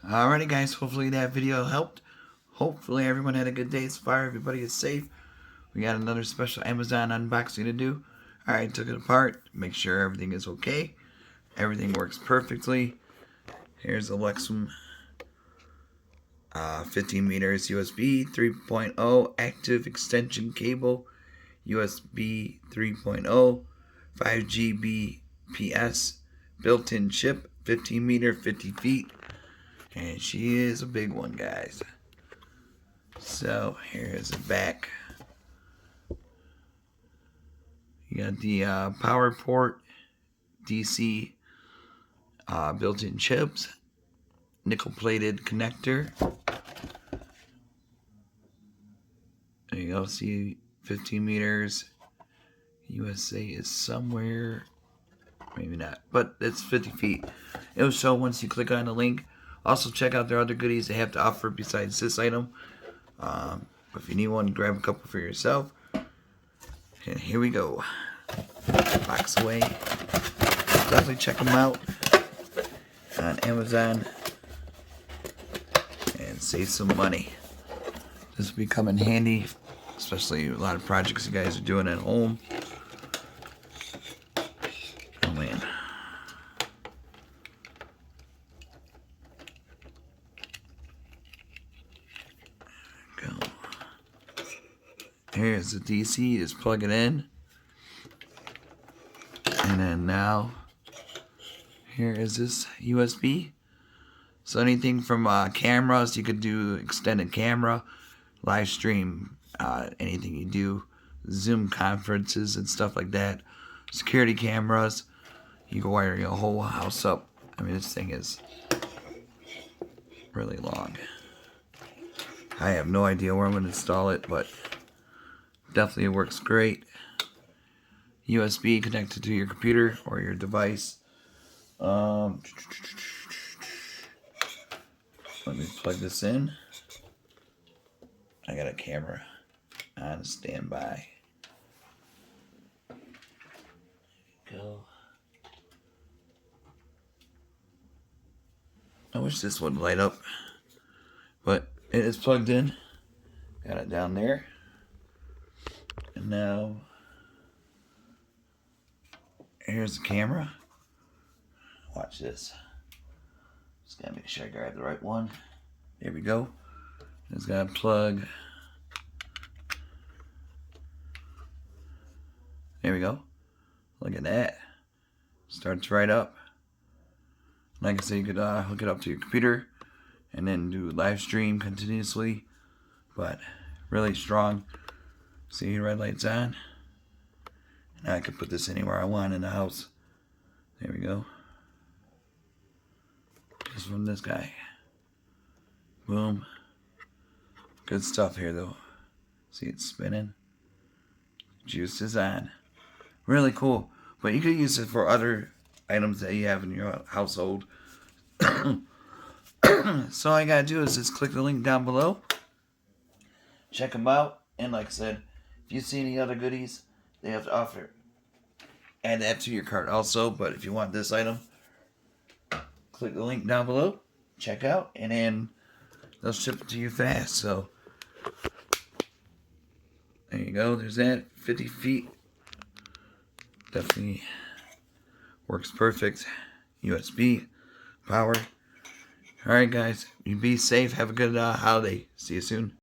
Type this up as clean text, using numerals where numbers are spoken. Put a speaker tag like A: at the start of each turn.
A: Alrighty guys, hopefully that video helped. Hopefully everyone had a good day so far. Everybody is safe. We got another special Amazon unboxing to do. Alright, took it apart. Make sure everything is okay. Everything works perfectly. Here's the Alxum 15 meters USB 3.0 active extension cable. USB 3.0 5 Gbps built-in chip, 15 meter 50 feet, and she is a big one, guys. So here's the back. You got the power port, DC, built-in chips, nickel-plated connector. There you go. See, 15 meters. USA is somewhere. Maybe not, but it's 50 feet. It will show once you click on the link. Also, check out their other goodies they have to offer besides this item. If you need one, grab a couple for yourself. And here we go. Box away. Definitely check them out on Amazon and save some money. This will be coming handy, especially a lot of projects you guys are doing at home. Oh man. Go. Here's the DC, just plug it in. And then now, here is this USB. So anything from cameras, you could do extended camera, live stream, anything you do, Zoom conferences and stuff like that. Security cameras, you can wire your whole house up. I mean, this thing is really long. I have no idea where I'm going to install it, but definitely works great. USB connected to your computer or your device. Let me plug this in. I got a camera on standby. Go. I wish this would light up, but it is plugged in. Got it down there. And now, here's the camera. Watch this. Just gotta make sure I grab the right one. There we go. It's got a plug. There we go. Look at that. Starts right up. Like I said, you could hook it up to your computer and then do live stream continuously. But really strong. See, red light's on. Now I can put this anywhere I want in the house. There we go. Just from this guy. Boom. Good stuff here though. See, it's spinning. Juice is on. Really cool. But you could use it for other items that you have in your household. So all you gotta do is just click the link down below. Check them out. And like I said, if you see any other goodies they have to offer, add that to your cart also. But if you want this item, click the link down below. Check out. And then they'll ship it to you fast. So there you go. There's that. 50 feet. Definitely works perfect. USB, power. Alright guys, you be safe. Have a good holiday. See you soon.